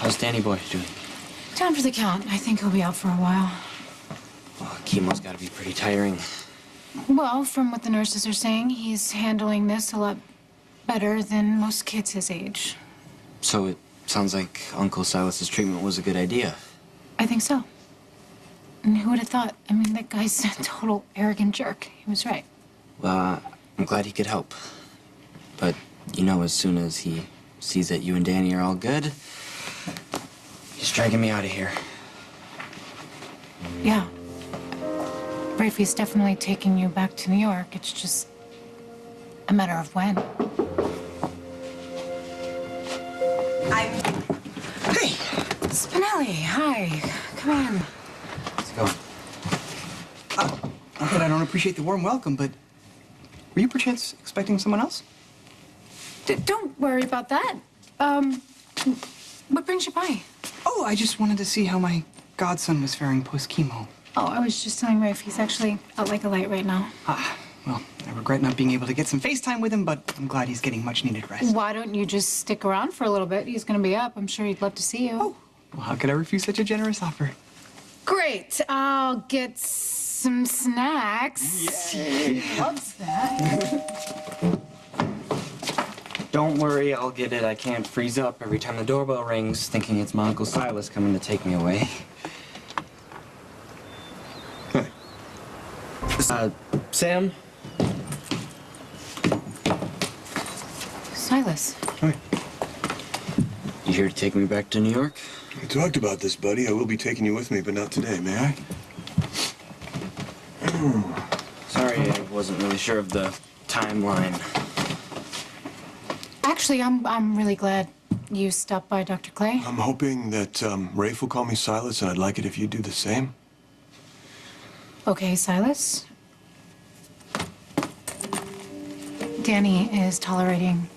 How's Danny boy doing? Down for the count. I think he'll be out for a while. Well, chemo's got to be pretty tiring. Well, from what the nurses are saying, he's handling this a lot better than most kids his age. So it sounds like Uncle Silas's treatment was a good idea. I think so. And who would have thought? I mean, that guy's a total arrogant jerk. He was right. Well, I'm glad he could help. But, you know, as soon as he sees that you and Danny are all good, he's dragging me out of here. Yeah. Rafe, he's definitely taking you back to New York. It's just a matter of when. Hey! Spinelli, hi. Come in. Let's go. Not that I don't appreciate the warm welcome, but were you perchance expecting someone else? Don't worry about that. What brings you by? Oh, I just wanted to see how my godson was faring post-chemo. Oh, I was just telling Rafe he's actually out like a light right now. Well, I regret not being able to get some FaceTime with him, but I'm glad he's getting much-needed rest. Why don't you just stick around for a little bit? He's gonna be up. I'm sure he'd love to see you. Oh, well, how could I refuse such a generous offer? Great. I'll get some snacks. Yay! He loves that. Don't worry, I'll get it. I can't freeze up every time the doorbell rings thinking it's my Uncle Silas coming to take me away. Sam? Silas. Hi. You here to take me back to New York? We talked about this, buddy. I will be taking you with me, but not today, may I? Sorry, I wasn't really sure of the timeline. Actually, I'm really glad you stopped by, Dr. Clay. I'm hoping that Rafe will call me Silas, and I'd like it if you do the same. Okay, Silas. Danny is tolerating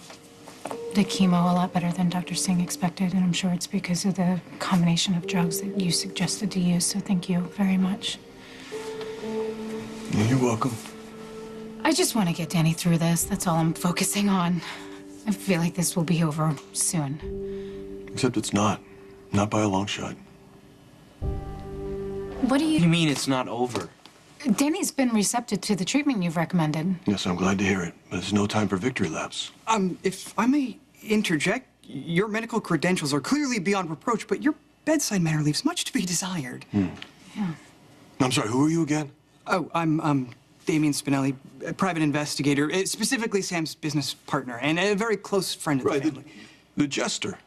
the chemo a lot better than Dr. Singh expected, and I'm sure it's because of the combination of drugs that you suggested to use, so thank you very much. Yeah, you're welcome. I just want to get Danny through this. That's all I'm focusing on. I feel like this will be over soon. Except it's not. Not by a long shot. What do You you... mean it's not over? Danny's been receptive to the treatment you've recommended. Yes, I'm glad to hear it, but it's no time for victory laps. If I may interject, your medical credentials are clearly beyond reproach, but your bedside manner leaves much to be desired. Yeah. I'm sorry, who are you again? Oh, I'm Damien Spinelli, a private investigator, specifically Sam's business partner, and a very close friend of the family. The jester.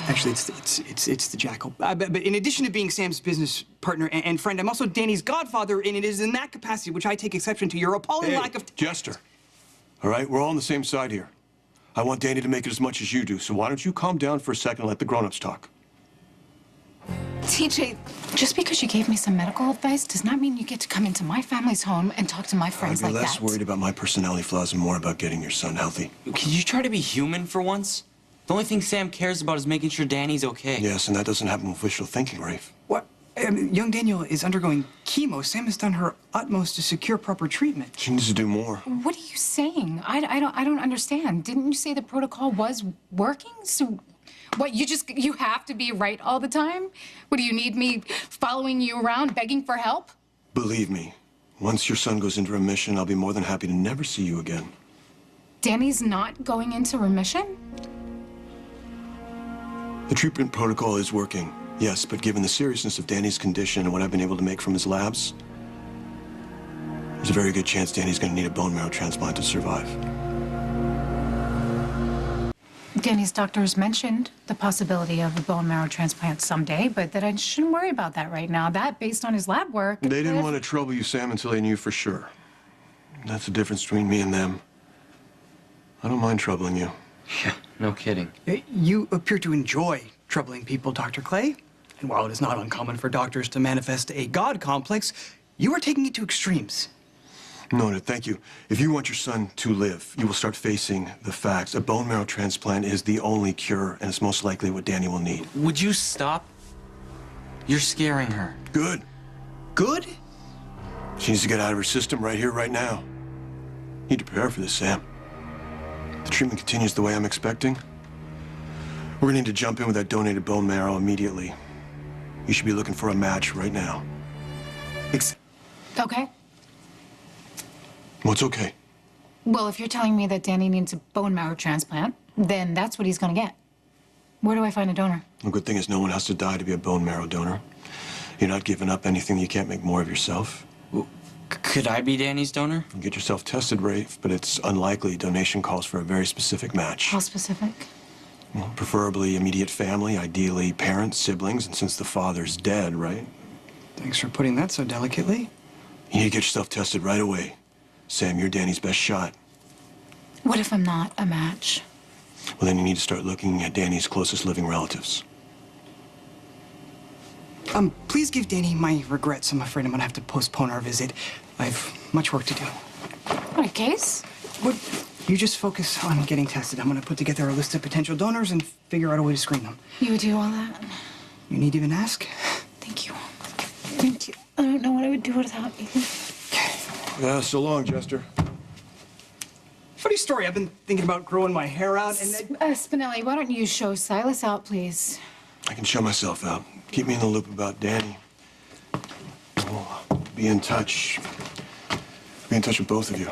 Actually, it's the jackal. But in addition to being Sam's business partner and friend, I'm also Danny's godfather, and it is in that capacity which I take exception to your appalling lack of... Jester. All right, we're all on the same side here. I want Danny to make it as much as you do, so why don't you calm down for a second and let the grown-ups talk? TJ, just because you gave me some medical advice does not mean you get to come into my family's home and talk to my friends I'd be like less that. worried about my personality flaws and more about getting your son healthy. Could you try to be human for once? The only thing Sam cares about is making sure Danny's okay. Yes, and that doesn't happen with wishful thinking, Rafe. What? Young Daniel is undergoing chemo. Sam has done her utmost to secure proper treatment. She needs to do more. What are you saying? I don't understand. Didn't you say the protocol was working? So what, you have to be right all the time? What, do you need me following you around begging for help? Believe me, once your son goes into remission, I'll be more than happy to never see you again. Danny's not going into remission? The treatment protocol is working, yes, but given the seriousness of Danny's condition and what I've been able to make from his labs, there's a very good chance Danny's going to need a bone marrow transplant to survive. Danny's doctors mentioned the possibility of a bone marrow transplant someday, but that I shouldn't worry about that right now. That, based on his lab work... They didn't want to trouble you, Sam, until they knew for sure. That's the difference between me and them. I don't mind troubling you. Yeah, no kidding. You appear to enjoy troubling people, Dr. Clay. And while it is not uncommon for doctors to manifest a God complex, you are taking it to extremes. Noted, thank you. If you want your son to live, you will start facing the facts. A bone marrow transplant is the only cure, and it's most likely what Danny will need. Would you stop? You're scaring her. Good. Good? She needs to get out of her system right here, right now. You need to prepare for this, Sam. If the treatment continues the way I'm expecting, We're gonna need to jump in with that donated bone marrow immediately. You should be looking for a match right now. Okay. What's okay? Well, if you're telling me that Danny needs a bone marrow transplant, then that's what he's gonna get. Where do I find a donor? The good thing is no one has to die to be a bone marrow donor. You're not giving up anything you can't make more of yourself. Could I be Danny's donor? You get yourself tested, Rafe, but it's unlikely. Donation calls for a very specific match. How specific? Well, preferably immediate family, ideally parents, siblings, and since the father's dead, right? Thanks for putting that so delicately. You need to get yourself tested right away. Sam, you're Danny's best shot. What if I'm not a match? Well, then you need to start looking at Danny's closest living relatives. Please give Danny my regrets. I'm afraid I'm gonna have to postpone our visit. I've much work to do. What, a case? Would you just focus on getting tested? I'm gonna put together a list of potential donors and figure out a way to screen them. You would do all that? You need to even ask? Thank you. Thank you. I don't know what I would do without you. Yeah, so long, Jester. Funny story, I've been thinking about growing my hair out and Spinelli, why don't you show Silas out, please? I can show myself out. Keep me in the loop about Danny. We'll be in touch. Be in touch with both of you.